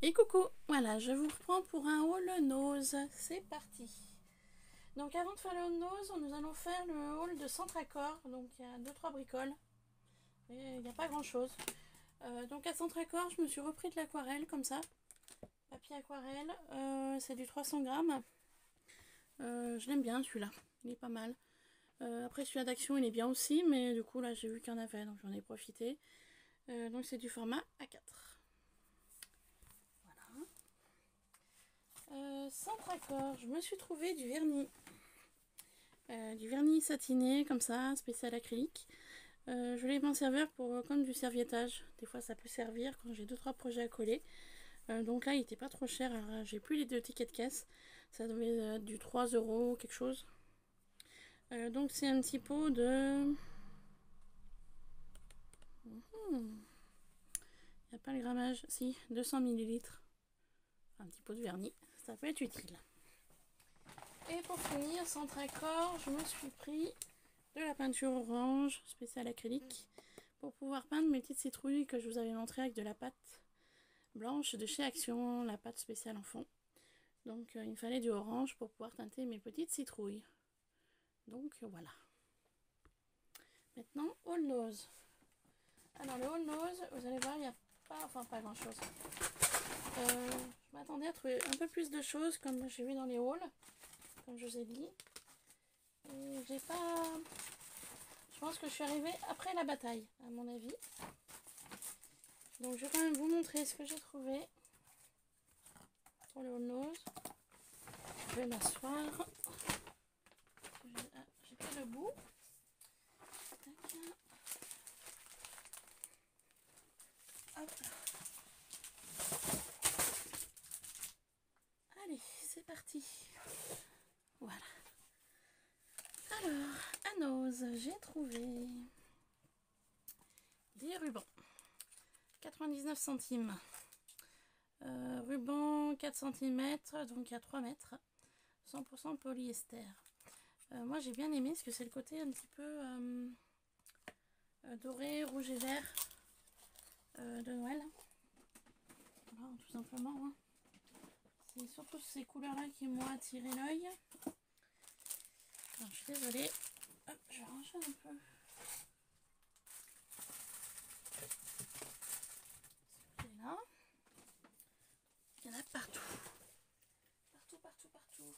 Et coucou, voilà, je vous reprends pour un haul nose, c'est parti. Donc avant de faire le haul nose, nous allons faire le haul de centre accord, donc il y a 2-3 bricoles, et il n'y a pas grand chose. Donc à centre accord, je me suis repris de l'aquarelle comme ça, papier aquarelle, c'est du 300 grammes. Je l'aime bien celui-là, il est pas mal. Après celui-là d'Action il est bien aussi, mais du coup là j'ai vu qu'il y en avait, donc j'en ai profité. Donc c'est du format A4. Centre accord, je me suis trouvé du vernis satiné comme ça, spécial acrylique. Je voulais m'en servir pour comme du serviettage. Des fois ça peut servir quand j'ai 2-3 projets à coller. Donc là il était pas trop cher, j'ai plus les 2 tickets de caisse. Ça devait être du 3 € quelque chose. Donc c'est un petit pot de... Il n'y a pas le grammage, si, 200 ml. Un petit pot de vernis, ça peut être utile. Et pour finir, centre accord, je me suis pris de la peinture orange spéciale acrylique pour pouvoir peindre mes petites citrouilles que je vous avais montré avec de la pâte blanche de chez Action, la pâte spéciale en fond. Donc il me fallait du orange pour pouvoir teinter mes petites citrouilles. Donc voilà. Maintenant, haul nose. Alors le haul nose, vous allez voir, il n'y a pas grand chose. Je m'attendais à trouver un peu plus de choses comme j'ai vu dans les hauls, comme je vous ai dit. Et j'ai pas... Je pense que je suis arrivée après la bataille, à mon avis. Donc je vais quand même vous montrer ce que j'ai trouvé pour le haul nose. Je vais m'asseoir. J'ai pas le bout. Tac. Hop. Allez, c'est parti. Voilà. Alors, à nose, j'ai trouvé des rubans. 99 centimes. Ruban 4 cm, donc à 3 mètres. 100% polyester. Moi j'ai bien aimé parce que c'est le côté un petit peu doré, rouge et vert de Noël. Voilà, tout simplement. Hein. C'est surtout ces couleurs-là qui m'ont attiré l'œil. Je suis désolée. Hop, je vais ranger un peu. Là. Il y en a partout. Partout.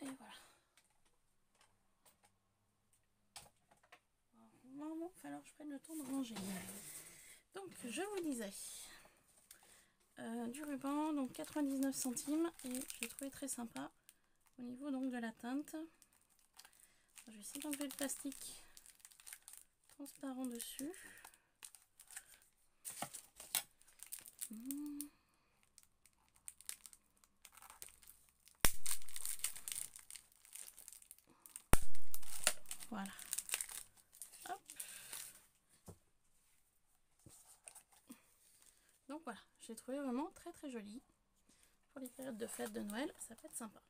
Et voilà. Normalement, il va falloir que je prenne le temps de ranger. Donc, je vous disais, du ruban, donc 99 centimes, et je l'ai trouvé très sympa au niveau donc de la teinte. Je vais essayer d'enlever le plastique transparent dessus. Voilà. Hop. Donc voilà, j'ai trouvé vraiment très joli. Pour les périodes de fête de Noël, ça peut être sympa.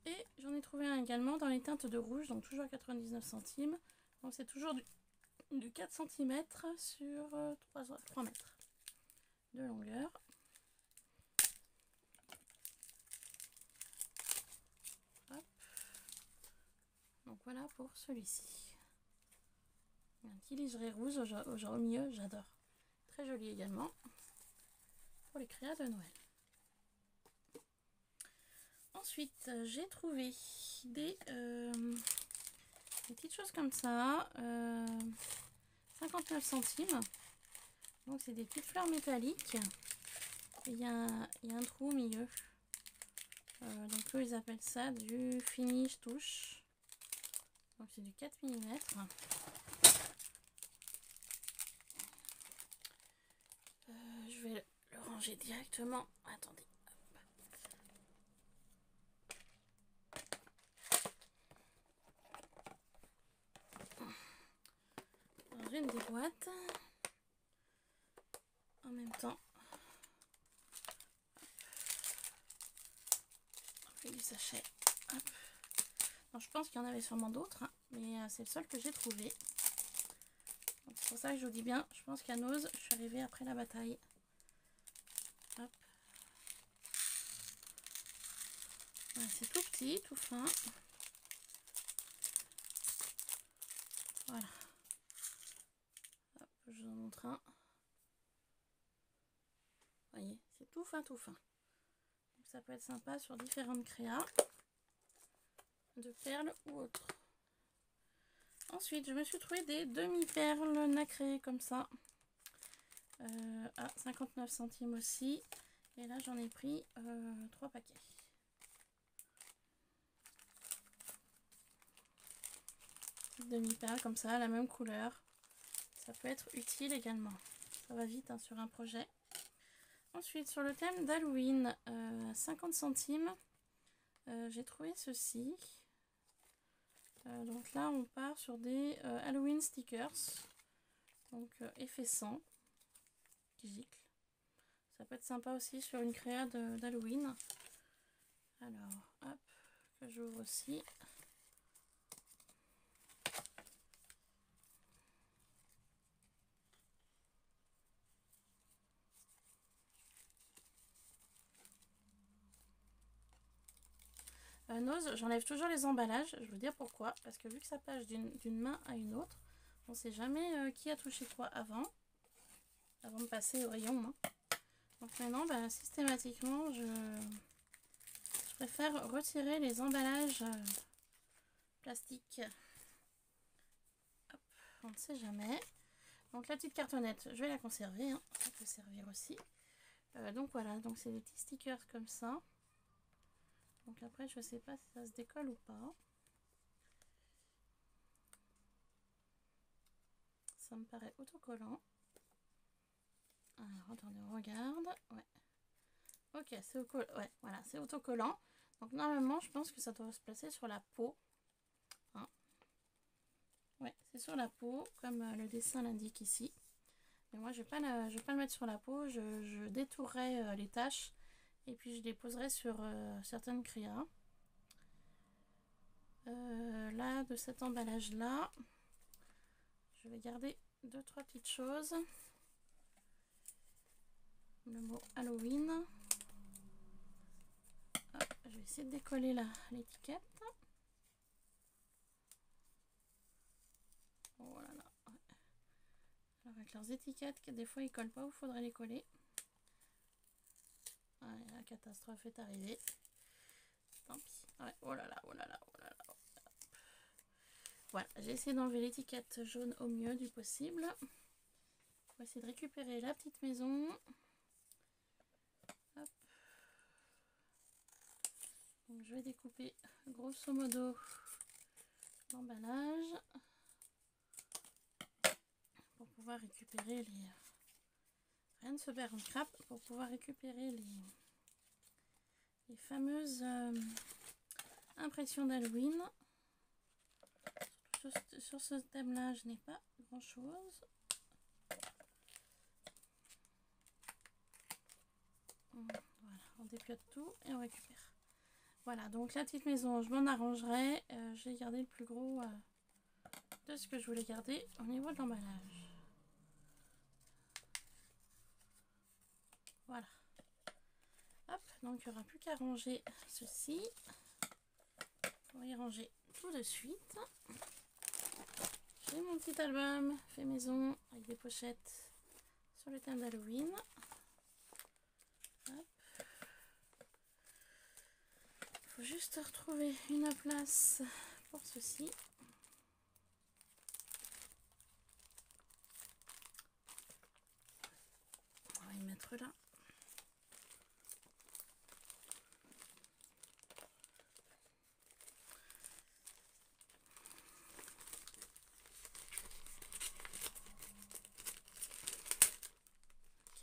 Et j'en ai trouvé un également dans les teintes de rouge, donc toujours à 99 centimes. Donc c'est toujours du 4 cm sur 3 mètres de longueur. Hop. Donc voilà pour celui-ci. Un petit liseré rouge au milieu, j'adore. Très joli également pour les créas de Noël. Ensuite, j'ai trouvé des petites choses comme ça, 59 centimes. Donc c'est des petites fleurs métalliques. Il y a un trou au milieu. Donc eux ils appellent ça du finish touche. Donc c'est du 4 mm. Je vais le ranger directement. Attendez. Ranger une des boîtes. En même temps. On fait du sachet. Hop. Alors, je pense qu'il y en avait sûrement d'autres, hein, mais c'est le seul que j'ai trouvé. C'est pour ça que je vous dis bien, je pense qu'à Nose, je suis arrivée après la bataille. Hop. Voilà, c'est tout petit, tout fin. Voilà. Hop, je vous en montre un. Vous voyez, c'est tout fin, tout fin. Donc ça peut être sympa sur différentes créas de perles ou autres. Ensuite, je me suis trouvé des demi-perles nacrées comme ça. À 59 centimes aussi. Et là, j'en ai pris 3 paquets. Demi-perles comme ça, la même couleur. Ça peut être utile également. Ça va vite hein, sur un projet. Ensuite, sur le thème d'Halloween, à 50 centimes, j'ai trouvé ceci. Donc là, on part sur des Halloween stickers. Donc effet sang qui gicle. Ça peut être sympa aussi sur une créa d'Halloween. Alors, hop, que j'ouvre aussi. Nose, j'enlève toujours les emballages. Je vais vous dire pourquoi. Parce que vu que ça passe d'une main à une autre, on ne sait jamais qui a touché quoi avant de passer au rayon. Hein. Donc maintenant, bah, systématiquement, je préfère retirer les emballages plastiques. Hop, on ne sait jamais. Donc la petite cartonnette, je vais la conserver. Hein. Ça peut servir aussi. Donc voilà, donc c'est des petits stickers comme ça. Donc après, je sais pas si ça se décolle ou pas. Ça me paraît autocollant. Alors, attendez, on regarde. Ouais. Ok, c'est ouais, voilà, c'est autocollant. Donc normalement, je pense que ça doit se placer sur la peau. Hein. Ouais, c'est sur la peau, comme le dessin l'indique ici. Mais moi, je vais pas le mettre sur la peau. Je détourerai les taches et puis je les poserai sur certaines créas. Là, de cet emballage-là, je vais garder 2-3 petites choses. Le mot Halloween. Hop, je vais essayer de décoller l'étiquette. Oh là là. Ouais. Alors avec leurs étiquettes, des fois ils collent pas où il faudrait les coller. Allez, la catastrophe est arrivée. Tant pis. Ouais. Oh là là, oh là là, oh là là. Voilà, j'ai essayé d'enlever l'étiquette jaune au mieux du possible. On va essayer de récupérer la petite maison. Hop. Donc je vais découper grosso modo l'emballage pour pouvoir récupérer les... Rien ne se perd en crabe, pour pouvoir récupérer les fameuses impressions d'Halloween. Sur ce thème là, je n'ai pas grand chose. Voilà, on dépiote tout et on récupère. Voilà, donc la petite maison, je m'en arrangerai. J'ai gardé le plus gros de ce que je voulais garder au niveau de l'emballage. Voilà. Hop, donc il n'y aura plus qu'à ranger ceci. On va y ranger tout de suite. J'ai mon petit album fait maison avec des pochettes sur le thème d'Halloween. Il faut juste retrouver une place pour ceci. On va y mettre là.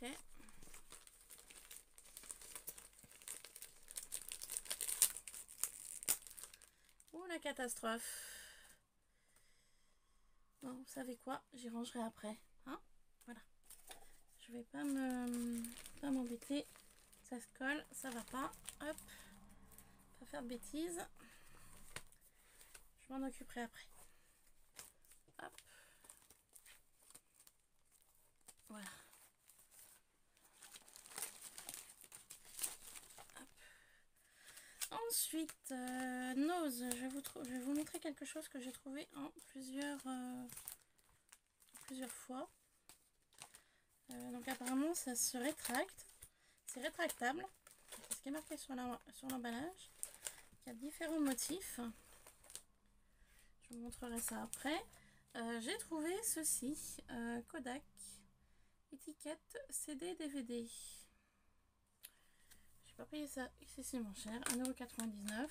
Ok. Oh la catastrophe. Bon, vous savez quoi? J'y rangerai après. Hein, voilà. Je vais pas m'embêter. Ça se colle, ça va pas. Hop. Pas faire de bêtises. Je m'en occuperai après. Hop. Voilà. Hop. Ensuite, Nose, je vais vous montrer quelque chose que j'ai trouvé en plusieurs fois. Donc apparemment ça se rétracte. C'est rétractable. C'est ce qui est marqué sur l'emballage. Il y a différents motifs. Je vous montrerai ça après. J'ai trouvé ceci. Kodak. Étiquette CD DVD. J'ai pas payé ça excessivement cher. 1,99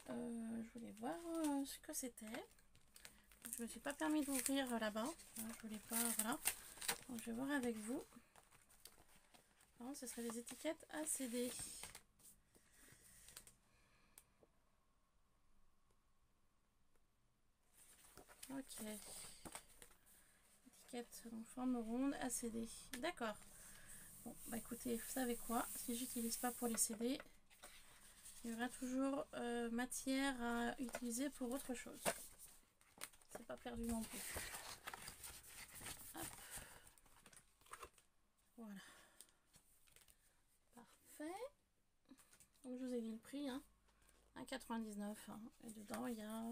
€. Je voulais voir ce que c'était. Je me suis pas permis d'ouvrir là-bas. Je voulais pas. Voilà. Donc, je vais voir avec vous. Non, ce serait des étiquettes ACD. Ok. Étiquette en forme ronde ACD. D'accord. Bon, bah écoutez, vous savez quoi? Si j'utilise pas pour les CD, il y aura toujours matière à utiliser pour autre chose. C'est pas perdu non plus. Hop. Voilà. Parfait. Donc je vous ai dit le prix, hein. 1,99 €. Hein. Et dedans il y a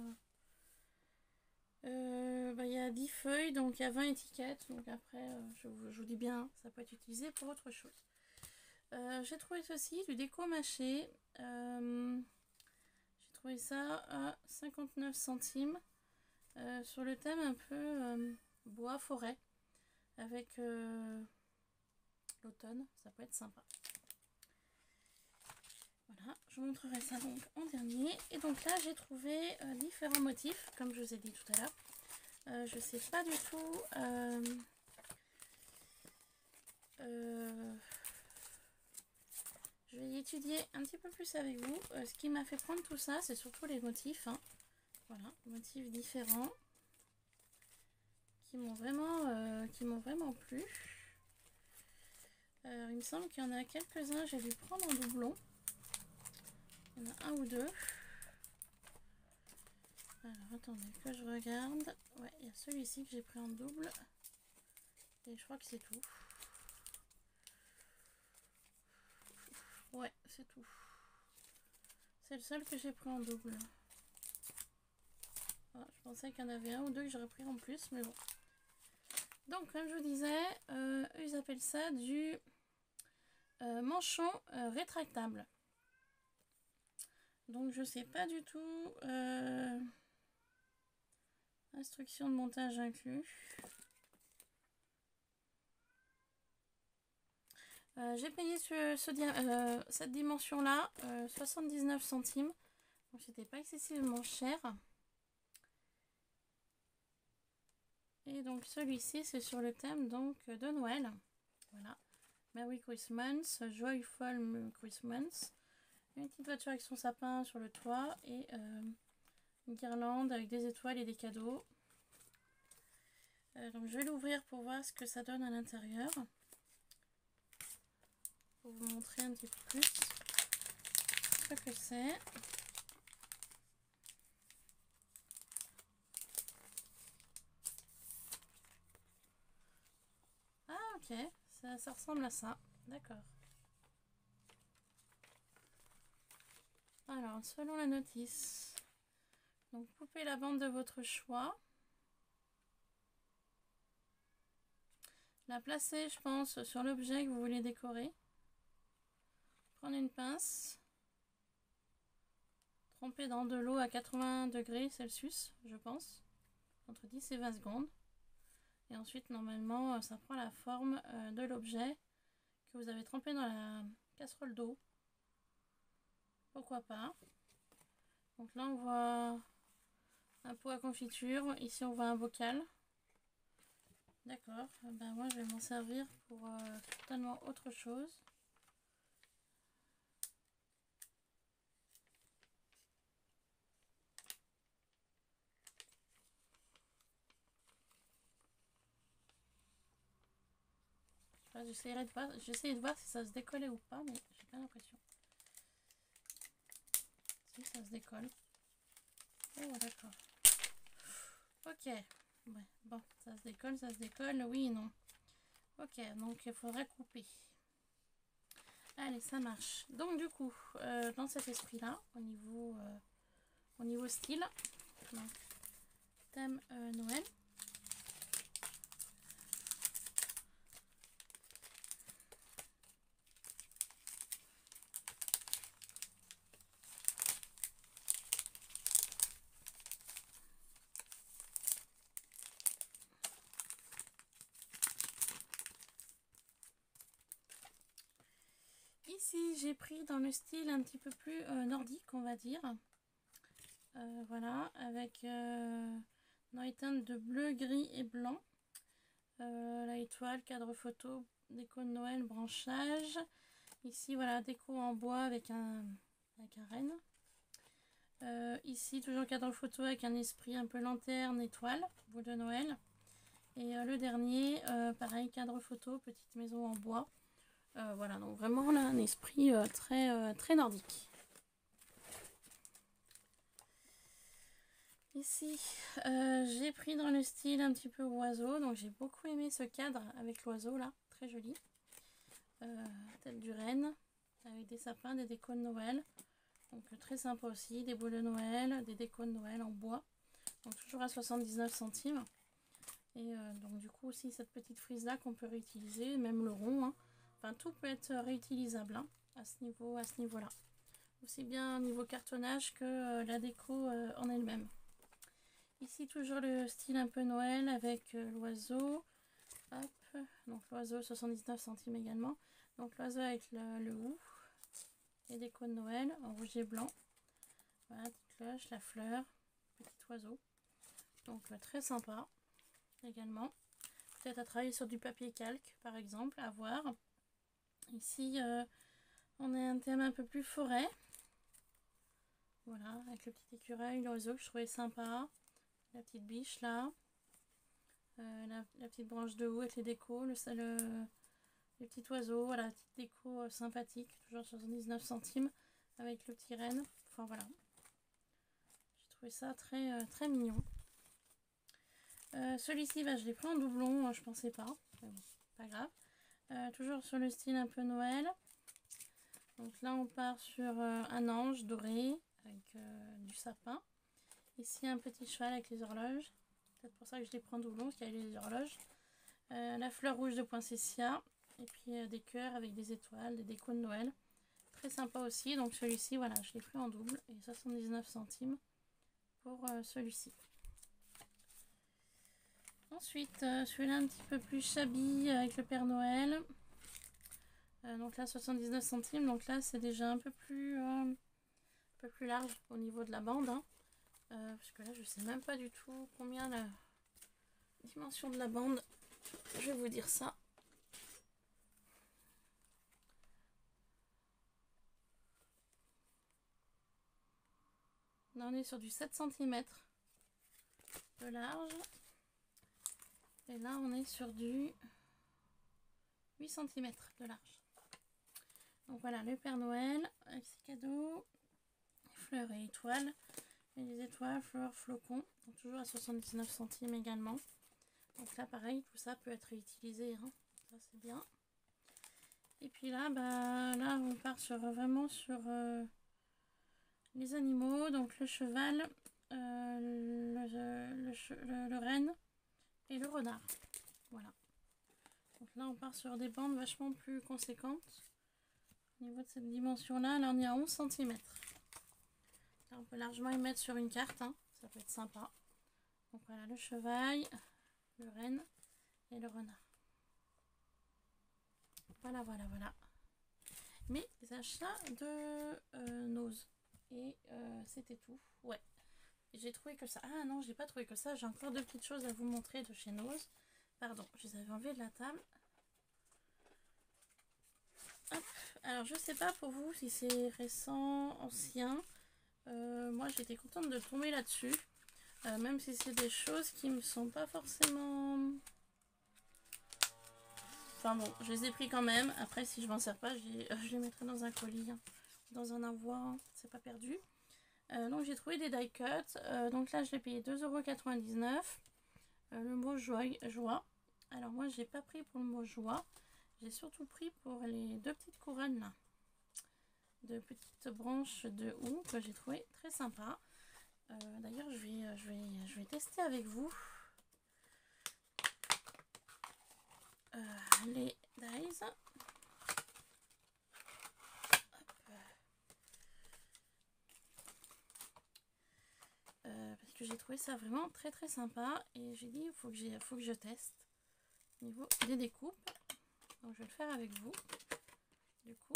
il y a 10 feuilles, donc il y a 20 étiquettes. Donc après, je vous dis bien, ça peut être utilisé pour autre chose. J'ai trouvé ceci, du déco mâché. J'ai trouvé ça à 59 centimes. Sur le thème un peu bois-forêt. Avec l'automne, ça peut être sympa. Voilà, je vous montrerai ça donc en dernier. Et donc là, j'ai trouvé différents motifs, comme je vous ai dit tout à l'heure. Je sais pas du tout. Je vais étudier un petit peu plus avec vous. Ce qui m'a fait prendre tout ça, c'est surtout les motifs. Hein. Voilà, motifs différents qui m'ont vraiment plu. Il me semble qu'il y en a quelques-uns, j'ai dû prendre en doublon. Il y en a un ou deux. Alors attendez que je regarde. Ouais, il y a celui-ci que j'ai pris en double. Et je crois que c'est tout. Ouais, c'est tout. C'est le seul que j'ai pris en double. Ah, je pensais qu'il y en avait un ou deux que j'aurais pris en plus, mais bon. Donc, comme je vous disais, ils appellent ça du manchon rétractable. Donc, je sais pas du tout. Instruction de montage inclus. J'ai payé cette dimension-là 79 centimes. Donc, c'était pas excessivement cher. Et donc, celui-ci, c'est sur le thème donc de Noël. Voilà. Merry Christmas, Joyful Christmas. Une petite voiture avec son sapin sur le toit et une guirlande avec des étoiles et des cadeaux. Donc je vais l'ouvrir pour voir ce que ça donne à l'intérieur. Pour vous montrer un petit peu plus ce que c'est. Ah ok, ça ressemble à ça. D'accord. Alors, selon la notice, donc coupez la bande de votre choix. La placer, je pense, sur l'objet que vous voulez décorer. Prenez une pince. Tremper dans de l'eau à 80 degrés Celsius, je pense. Entre 10 et 20 secondes. Et ensuite, normalement, ça prend la forme de l'objet que vous avez trempé dans la casserole d'eau. Pourquoi pas. Donc là, on voit un pot à confiture. Ici, on voit un bocal. D'accord. Ben, moi, je vais m'en servir pour totalement autre chose. J'essaierai de voir si ça se décollait ou pas, mais j'ai pas l'impression. Oui, ça se décolle. Oh, d'accord. Ok. Ouais, bon, ça se décolle, oui et non. Ok, donc il faudrait couper. Allez, ça marche. Donc du coup, dans cet esprit-là, au niveau style, donc, thème Noël. Ici, j'ai pris dans le style un petit peu plus nordique, on va dire. Voilà, avec dans les teintes de bleu, gris et blanc. La étoile, cadre photo, déco de Noël, branchage. Ici, voilà, déco en bois avec un renne. Ici, toujours cadre photo avec un esprit un peu lanterne, étoile, bout de Noël. Et le dernier, pareil, cadre photo, petite maison en bois. Voilà, donc vraiment là, un esprit très nordique. Ici, j'ai pris dans le style un petit peu oiseau, donc j'ai beaucoup aimé ce cadre avec l'oiseau là, très joli. Tête du renne, avec des sapins, des décos de Noël. Donc très sympa aussi, des boules de Noël, des décos de Noël en bois. Donc toujours à 79 centimes. Et donc du coup aussi cette petite frise là qu'on peut réutiliser, même le rond. Hein. Enfin tout peut être réutilisable hein, à ce niveau-là. Aussi bien au niveau cartonnage que la déco en elle-même. Ici toujours le style un peu Noël avec l'oiseau. Hop, donc l'oiseau 79 centimes également. Donc l'oiseau avec le hou. Les décos de Noël en rouge et blanc. Voilà, petite cloche, la fleur, petit oiseau. Donc très sympa également. Peut-être à travailler sur du papier calque par exemple, à voir. Ici on a un thème un peu plus forêt. Voilà, avec le petit écureuil, l'oiseau que je trouvais sympa. La petite biche là. La petite branche de haut avec les décos, le petit oiseau, voilà, la petite déco sympathique, toujours 79 centimes avec le petit renne. Enfin voilà, j'ai trouvé ça très mignon. Celui-ci, bah, je l'ai pris en doublon, je pensais pas, mais bon, pas grave. Toujours sur le style un peu Noël. Donc là, on part sur un ange doré avec du sapin. Ici, un petit cheval avec les horloges. Peut-être pour ça que je les prends en doublon, parce qu'il y a les horloges. La fleur rouge de poinsettia. Et puis des cœurs avec des étoiles, des décos de Noël. Très sympa aussi. Donc celui-ci, voilà, je l'ai pris en double. Et 79 centimes pour celui-ci. Ensuite, celui-là un petit peu plus shabby avec le Père Noël. Donc là, 79 centimes. Donc là, c'est déjà un peu plus large au niveau de la bande. Hein. Parce que là, je sais même pas du tout combien la dimension de la bande. Je vais vous dire ça. Là, on est sur du 7 cm de large. Et là, on est sur du 8 cm de large. Donc voilà, le Père Noël avec ses cadeaux, fleurs et étoiles. Et les étoiles, fleurs, flocons. Donc toujours à 79 centimes également. Donc là, pareil, tout ça peut être réutilisé. Hein. Ça, c'est bien. Et puis là, bah, là, on part vraiment sur les animaux. Donc le cheval, le renne et le renard. Voilà. Donc là, on part sur des bandes vachement plus conséquentes. Au niveau de cette dimension-là, là, on est à 11 cm. Là, on peut largement y mettre sur une carte. Hein. Ça peut être sympa. Donc voilà, le cheval, le renne et le renard. Voilà. Mes achats de Nose. Et c'était tout. Ouais. J'ai trouvé que ça. Ah non, j'ai pas trouvé que ça. J'ai encore deux petites choses à vous montrer de chez Nose. Pardon, je les avais enlevées de la table. Hop. Alors, je sais pas pour vous si c'est récent, ancien. Moi, j'étais contente de tomber là-dessus. Même si c'est des choses qui me sont pas forcément... Enfin bon, je les ai pris quand même. Après, si je m'en sers pas, je les mettrai dans un colis, hein, dans un envoi. Hein. C'est pas perdu. Donc j'ai trouvé des die cuts. Donc là je l'ai payé 2,99 €. Le mot joie. Alors moi j'ai pas pris pour le mot joie. J'ai surtout pris pour les deux petites couronnes là. De petites branches de houx que j'ai trouvé très sympa. D'ailleurs je vais tester avec vous les dies. Parce que j'ai trouvé ça vraiment très très sympa et j'ai dit il faut que je teste au niveau des découpes. Donc je vais le faire avec vous. Du coup,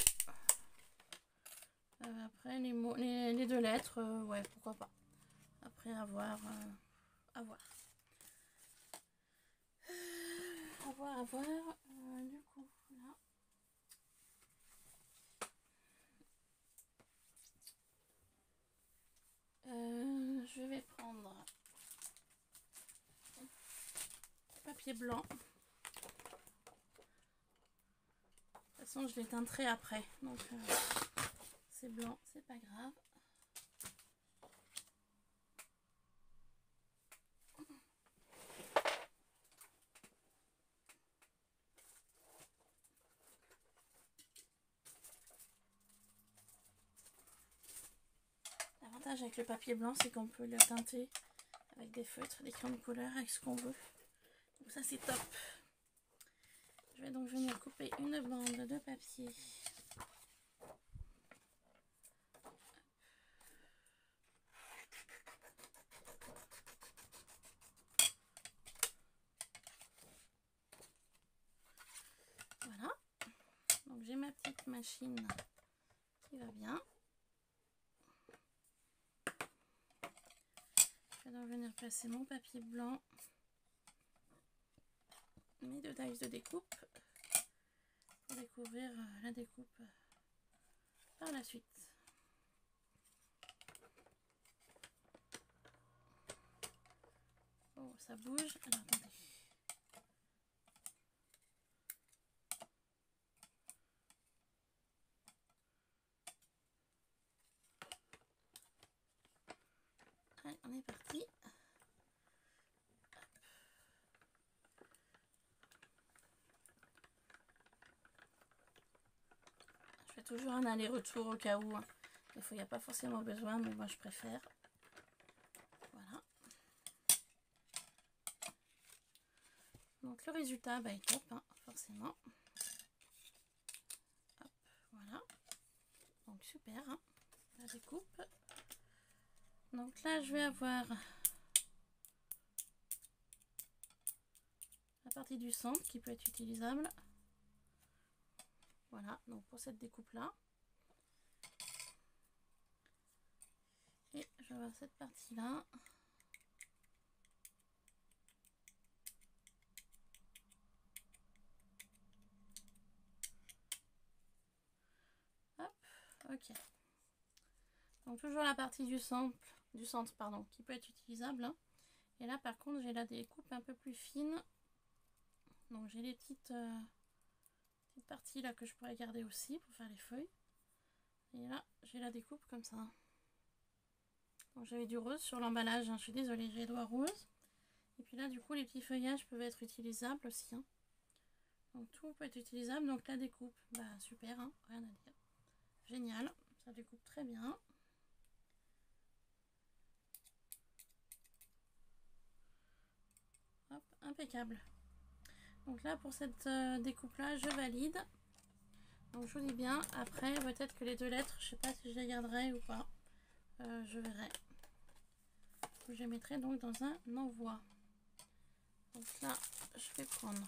après les mots, les deux lettres, ouais, pourquoi pas. Après avoir, du coup, là. Je vais prendre papier blanc. De toute façon, je les teinterai après, donc c'est blanc, c'est pas grave. L'avantage avec le papier blanc, c'est qu'on peut le teinter avec des feutres, des crayons de couleur, avec ce qu'on veut. Donc ça, c'est top. Je vais donc venir couper une bande de papier. Voilà. Donc j'ai ma petite machine qui va bien. Je vais donc venir placer mon papier blanc, mes deux dies de découpe pour découvrir la découpe par la suite. Oh, ça bouge. Alors attendez. Allez, on est parti. Je fais toujours un aller-retour au cas où. Des fois, il n'y a pas forcément besoin, mais moi, je préfère. Voilà. Donc, le résultat est top, hein, forcément. Hop, voilà. Donc, super, hein, la découpe. Donc là, je vais avoir la partie du centre qui peut être utilisable. Voilà, donc pour cette découpe-là. Et je vais avoir cette partie-là. Hop, ok. Donc toujours la partie du centre pardon, qui peut être utilisable. Hein. Et là, par contre, j'ai la découpe un peu plus fine. Donc j'ai les petites parties là que je pourrais garder aussi pour faire les feuilles. Et là, j'ai la découpe comme ça. Donc j'avais du rose sur l'emballage, hein. Je suis désolée, j'ai les doigts roses. Et puis là, du coup, les petits feuillages peuvent être utilisables aussi. Hein. Donc tout peut être utilisable. Donc la découpe, bah super, hein, rien à dire. Génial, ça découpe très bien. Hop, impeccable. Donc là, pour cette découpe-là, je valide. Donc je vous dis bien, après, peut-être que les deux lettres, je sais pas si je les garderai ou pas. Je verrai. Je les mettrai donc dans un envoi. Donc là, je vais prendre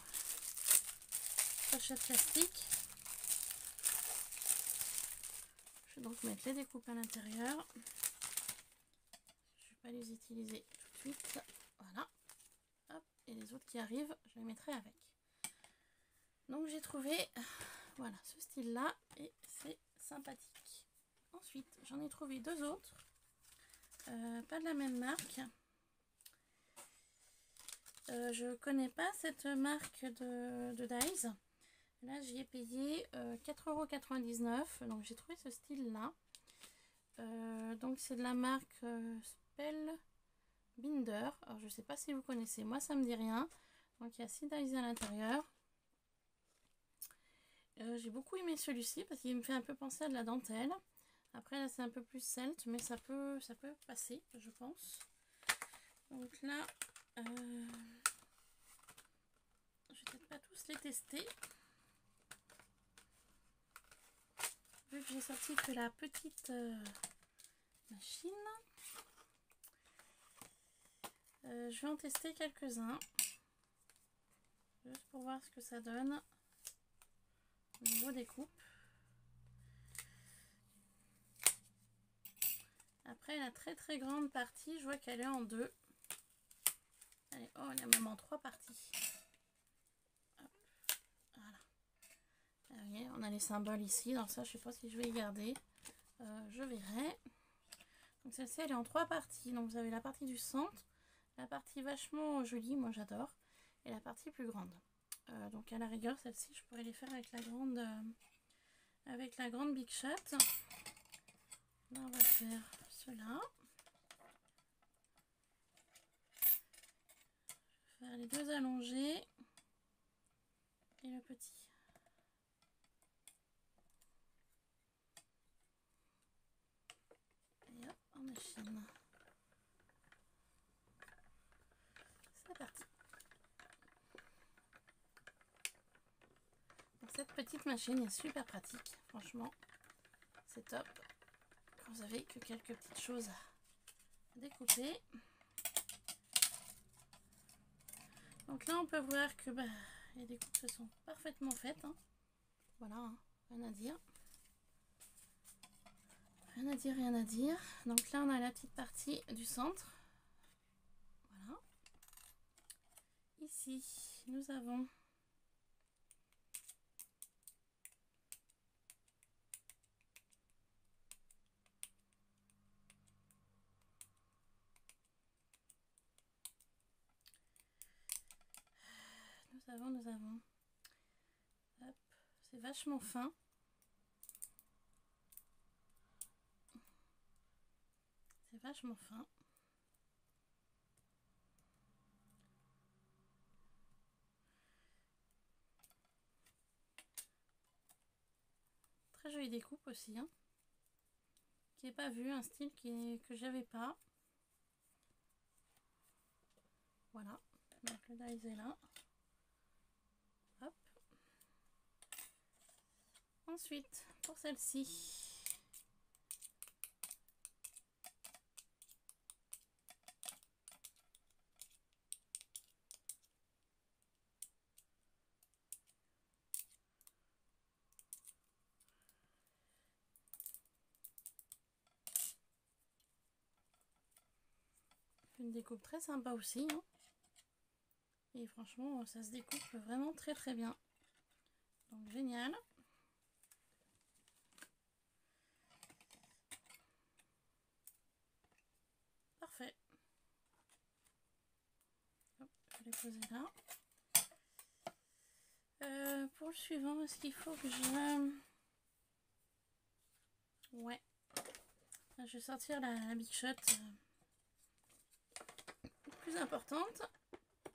pochette plastique. Je vais donc mettre les découpes à l'intérieur. Je ne vais pas les utiliser tout de suite. Voilà. Hop. Et les autres qui arrivent, je les mettrai avec. Donc j'ai trouvé voilà ce style là et c'est sympathique. Ensuite, j'en ai trouvé deux autres. Pas de la même marque. Je connais pas cette marque de dies. Là, j'y ai payé 4,99 €. Donc, j'ai trouvé ce style-là. Donc c'est de la marque Spellbinder. Alors je sais pas si vous connaissez, moi ça me dit rien. Donc il y a 6 dies à l'intérieur. J'ai beaucoup aimé celui-ci parce qu'il me fait un peu penser à de la dentelle. Après là c'est un peu plus celte, mais ça peut passer, je pense. Donc là, je vais peut-être pas tous les tester. Vu que j'ai sorti que la petite machine, je vais en tester quelques-uns. Juste pour voir ce que ça donne au niveau des coupes. Après la très grande partie, je vois qu'elle est en 2. Allez, oh, elle est même en 3 parties. Hop, voilà. Vous voyez, on a les symboles ici. Donc ça, je sais pas si je vais y garder. Je verrai. Donc celle-ci, elle est en 3 parties. Donc vous avez la partie du centre, la partie vachement jolie, moi j'adore, et la partie plus grande. Donc à la rigueur, celle-ci, je pourrais les faire avec la grande Big Shot. Là, on va faire cela. Je vais faire les 2 allongés et le petit. Et hop, en machine. C'est parti. Donc, cette petite machine est super pratique, franchement, c'est top. Quand vous avez que quelques petites choses à découper. Donc là, on peut voir que les découpes se sont parfaitement faites. Hein. Voilà, hein, rien à dire. Rien à dire, rien à dire. Donc là, on a la petite partie du centre. Voilà. Ici, nous avons hop, c'est vachement fin. C'est vachement fin. Très jolie découpe aussi, hein, qui n'est pas vu, un style que j'avais pas. Voilà, donc le dies est là. Hop. Ensuite, pour celle-ci, une découpe très sympa aussi, hein. Et franchement ça se découpe vraiment très bien, donc génial. Parfait. Hop, je vais les poser là. Pour le suivant, est-ce qu'il faut que je... Ouais, je vais sortir la Big Shot plus importante.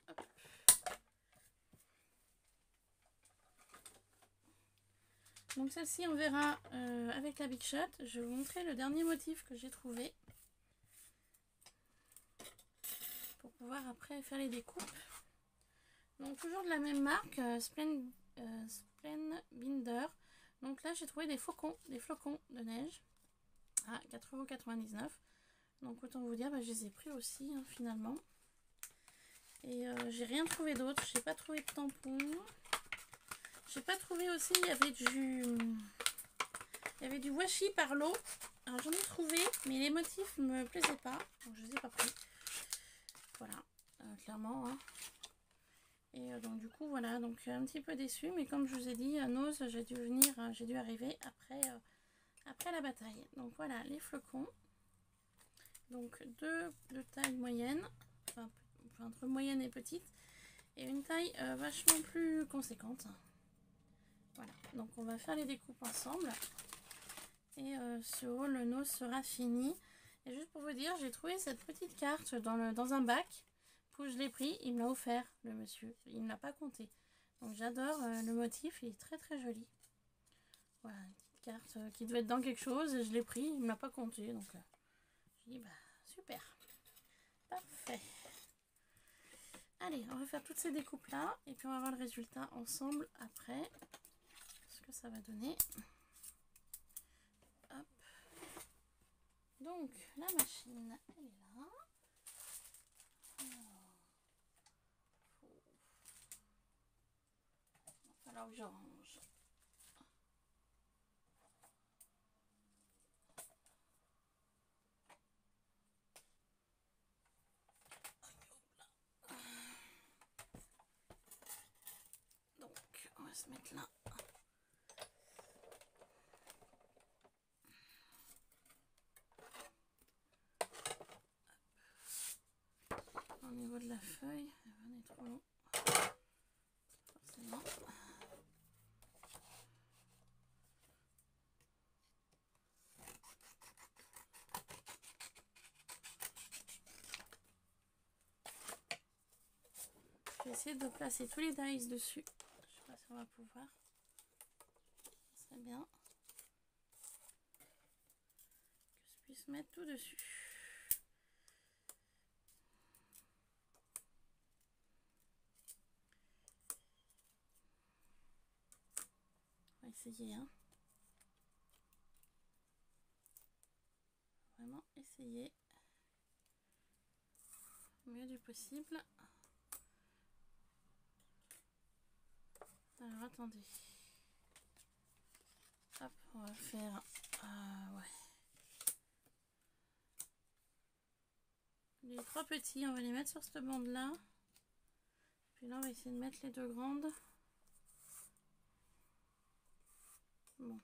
Hop. Donc celle-ci, on verra avec la Big Shot. Je vais vous montrer le dernier motif que j'ai trouvé pour pouvoir après faire les découpes. Donc toujours de la même marque, Spellbinder. Donc là, j'ai trouvé des flocons de neige à 4,99 €. Donc autant vous dire, je les ai pris aussi, hein, finalement. Et j'ai rien trouvé d'autre. J'ai pas trouvé de tampons. J'ai pas trouvé aussi, il y avait du washi par lot. Alors j'en ai trouvé, mais les motifs me plaisaient pas. Donc je les ai pas pris. Voilà, clairement. Hein. Et donc du coup, voilà, donc un petit peu déçue. Mais comme je vous ai dit, à Nose, j'ai dû arriver après la bataille. Donc voilà, les flocons. Donc deux de taille moyenne, enfin entre moyenne et petite, et une taille vachement plus conséquente. Voilà, donc on va faire les découpes ensemble. Et ce haul nose sera fini. Et juste pour vous dire, j'ai trouvé cette petite carte dans un bac. Où je l'ai pris, il me l'a offert, le monsieur. Il ne l'a pas compté. Donc j'adore le motif, il est très très joli. Voilà, une petite carte qui devait être dans quelque chose. Et je l'ai pris, il ne me l'a pas compté. Donc je dis, bah super. Parfait. Allez, on va faire toutes ces découpes là. Et puis on va voir le résultat ensemble après. Ce que ça va donner. Hop. Donc la machine, elle est là. Alors que je range. Donc on va se mettre là. Au niveau de la feuille, on est trop long. Forcément. Je vais essayer de placer tous les dies dessus. Je sais pas si on va pouvoir. Ça serait bien que je puisse mettre tout dessus. On va essayer, hein. Vraiment essayer le mieux du possible. Alors attendez. Hop, on va faire. Ouais. Les 3 petits, on va les mettre sur cette bande là. Puis là, on va essayer de mettre les 2 grandes. Bon.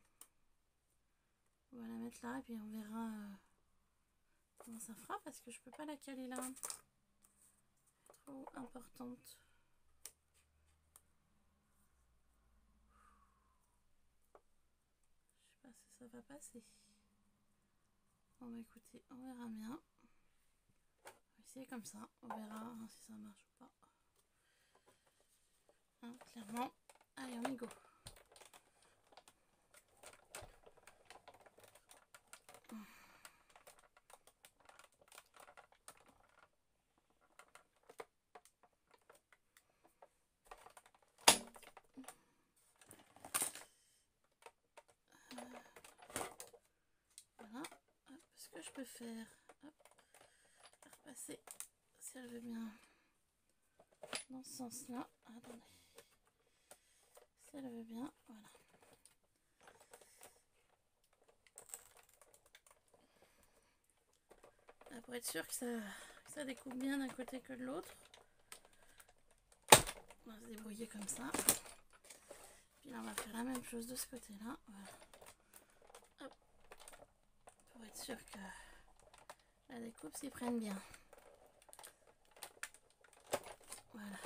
On va la mettre là et puis on verra comment ça fera parce que je peux pas la caler là. Trop importante. Je sais pas si ça va passer. Bon bah écoutez, on verra bien. On va essayer comme ça. On verra si ça marche ou pas. Hein, clairement. Allez, on y go. Voilà. Hop, ce que je peux faire. Hop. Faire passer, si elle veut bien, dans ce sens-là. Attendez. Si elle veut bien, voilà. Là, pour être sûr que ça découpe bien d'un côté que de l'autre. On va se débrouiller comme ça. Puis là, on va faire la même chose de ce côté-là. Voilà. Hop. Pour être sûr que la découpe s'y prenne bien. Voilà.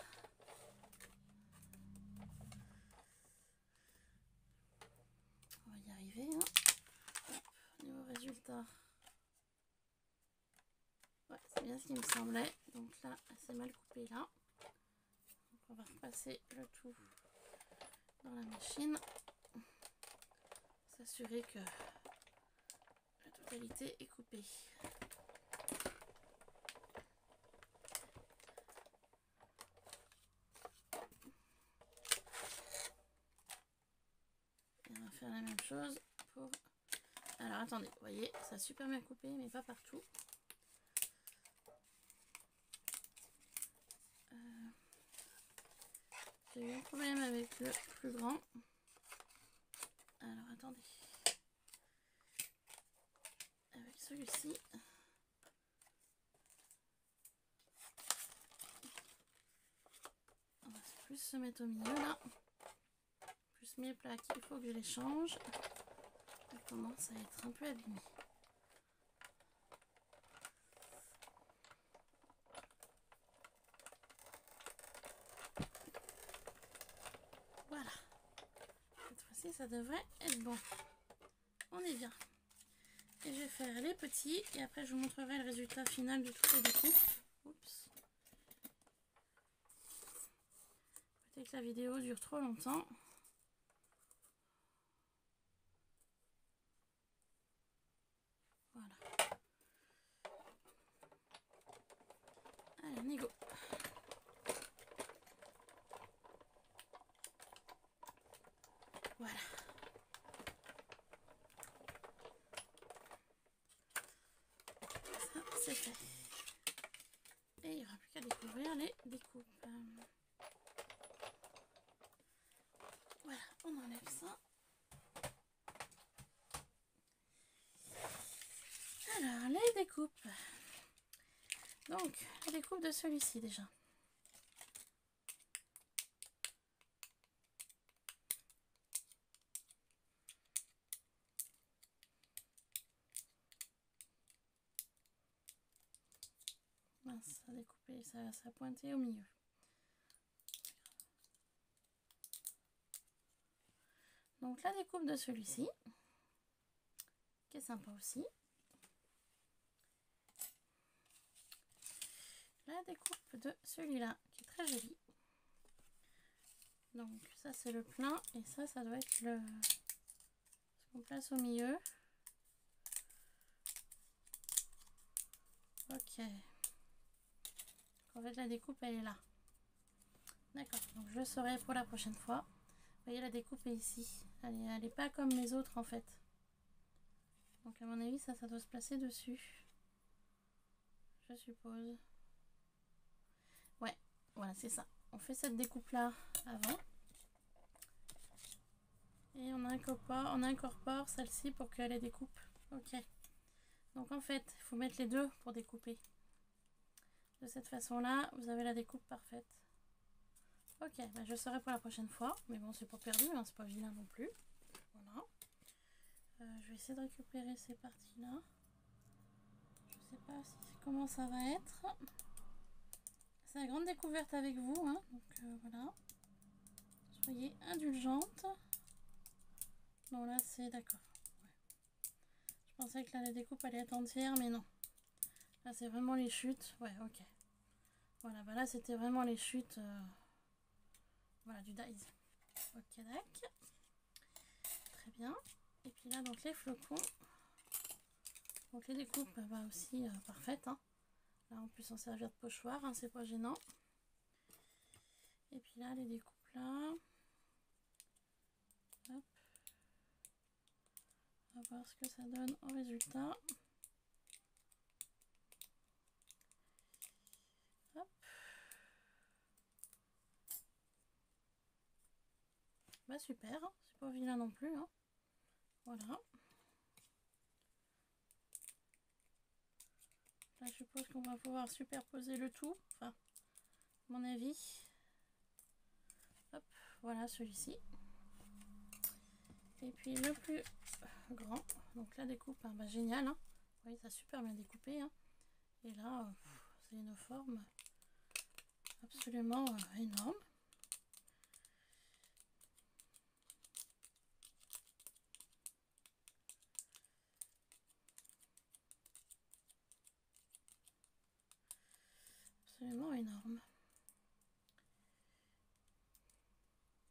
On va y arriver. Hein. Hop. Niveau résultat. Ouais, c'est bien ce qui me semblait. Donc là, c'est mal coupé là. Donc on va repasser le tout dans la machine. S'assurer que la totalité est coupée. Et on va faire la même chose pour... Alors attendez, vous voyez, ça a super bien coupé, mais pas partout. J'ai eu un problème avec le plus grand. Alors attendez. Avec celui-ci. On va plus se mettre au milieu là. Plus mes plaques, il faut que je les change. Ça commence à être un peu abîmé. Voilà. Cette fois-ci, ça devrait être bon. On est bien. Et je vais faire les petits et après je vous montrerai le résultat final de toutes les découpes. Oups. Peut-être que la vidéo dure trop longtemps. Voilà. Allez, on y go. Voilà. Ça, c'est fait. Et il n'y aura plus qu'à découvrir les découpes. Voilà, on enlève ça. Alors, les découpes. Donc, la découpe de celui-ci déjà. Mince, ça a découpé, ça a pointé au milieu. Donc, la découpe de celui-ci, qui est sympa aussi. La découpe de celui-là, qui est très joli. Donc, ça, c'est le plein. Et ça doit être le... ce qu'on place au milieu. Ok. En fait, la découpe, elle est là. D'accord. Donc, je le saurai pour la prochaine fois. Vous voyez, la découpe est ici. Elle est pas comme les autres, en fait. Donc, à mon avis, ça doit se placer dessus. Je suppose. Ouais, voilà, c'est ça. On fait cette découpe-là avant. Et on incorpore celle-ci pour qu'elle ait découpe. Ok. Donc, en fait, il faut mettre les deux pour découper. De cette façon-là, vous avez la découpe parfaite. Ok, bah je saurai pour la prochaine fois. Mais bon, c'est pas perdu, hein, c'est pas vilain non plus. Voilà. Je vais essayer de récupérer ces parties-là. Je sais pas comment ça va être. C'est la grande découverte avec vous, hein, donc voilà. Soyez indulgente. Non, là c'est d'accord. Ouais. Je pensais que là la découpe allait être entière, mais non. Là c'est vraiment les chutes. Ouais, ok. Voilà, bah là c'était vraiment les chutes. Voilà, du dies. Ok, d'accord. Très bien. Et puis là, donc les flocons. Donc les découpes, bah aussi parfaites. Hein. Là, on peut s'en servir de pochoir, hein, c'est pas gênant. Et puis là, les découpes là. Hop. On va voir ce que ça donne en résultat. Hop. Bah super, hein. C'est pas vilain non plus. Hein. Voilà. Là, je suppose qu'on va pouvoir superposer le tout. Enfin, à mon avis. Hop, voilà celui-ci. Et puis le plus grand. Donc la découpe, hein, bah, génial. Hein. Vous voyez, ça a super bien découpé. Hein. Et là, c'est une forme absolument énorme. Absolument énorme.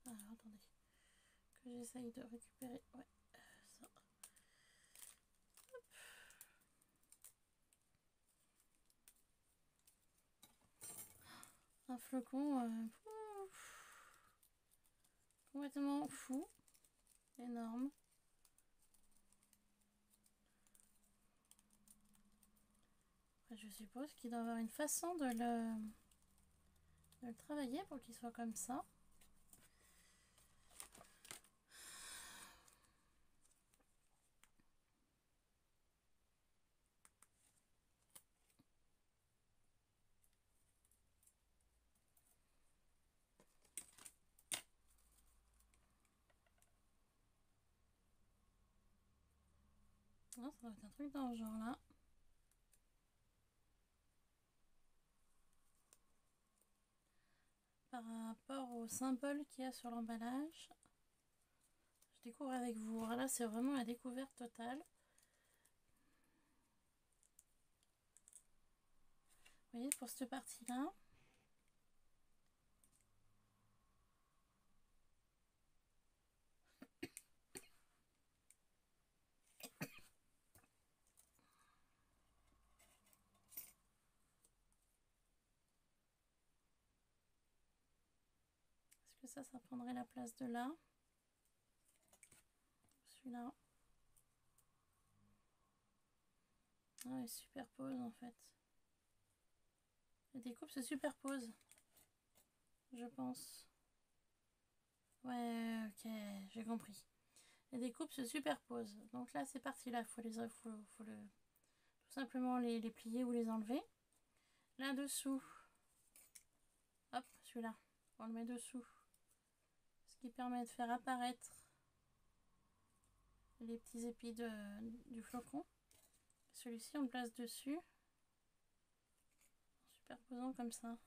Alors attendez, que j'essaye de récupérer. Ouais, ça. Hop. Un flocon complètement fou, énorme. Après, je suppose qu'il doit avoir une façon de le travailler pour qu'il soit comme ça. Non, ça doit être un truc dans ce genre là. Par rapport au symbole qu'il y a sur l'emballage, je découvre avec vous. Alors là, c'est vraiment la découverte totale. Vous voyez, pour cette partie-là. Est-ce que ça prendrait la place de là? Celui-là. Ah, il se superpose en fait. Les découpes se superposent. Je pense. Ouais, ok, j'ai compris. Les découpes se superposent. Donc là, c'est parti. Là, faut tout simplement les plier ou les enlever. Là-dessous. Hop, celui-là. On le met dessous. Ce qui permet de faire apparaître les petits épis du flocon. Celui-ci, on le place dessus. En superposant comme ça.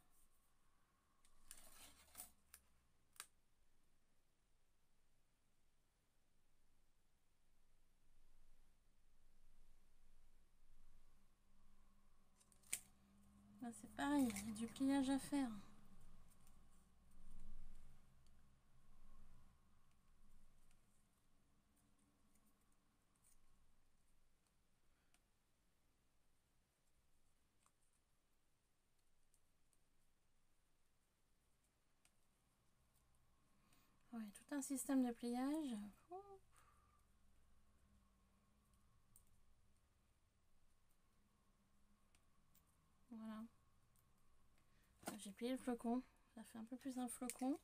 Là, c'est pareil, il y a du pliage à faire. Ouais, tout un système de pliage. Voilà. J'ai plié le flocon. Ça fait un peu plus un flocon.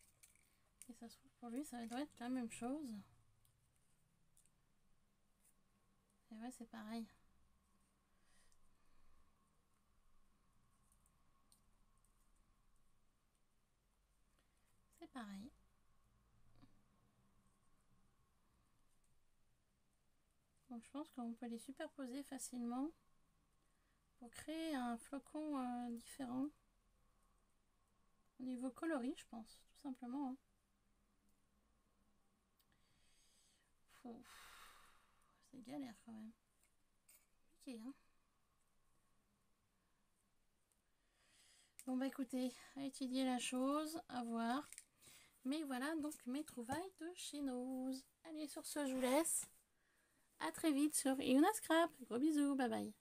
Et ça se trouve pour lui, ça doit être la même chose. Et ouais, c'est pareil. C'est pareil. Donc je pense qu'on peut les superposer facilement pour créer un flocon différent. Au niveau coloris, je pense, tout simplement. Hein. C'est galère quand même. Compliqué, hein. Bon bah écoutez, à étudier la chose, à voir. Mais voilà donc mes trouvailles de chez Nose. Allez, sur ce, je vous laisse. À très vite sur Yuna Scrap. Gros bisous, bye bye.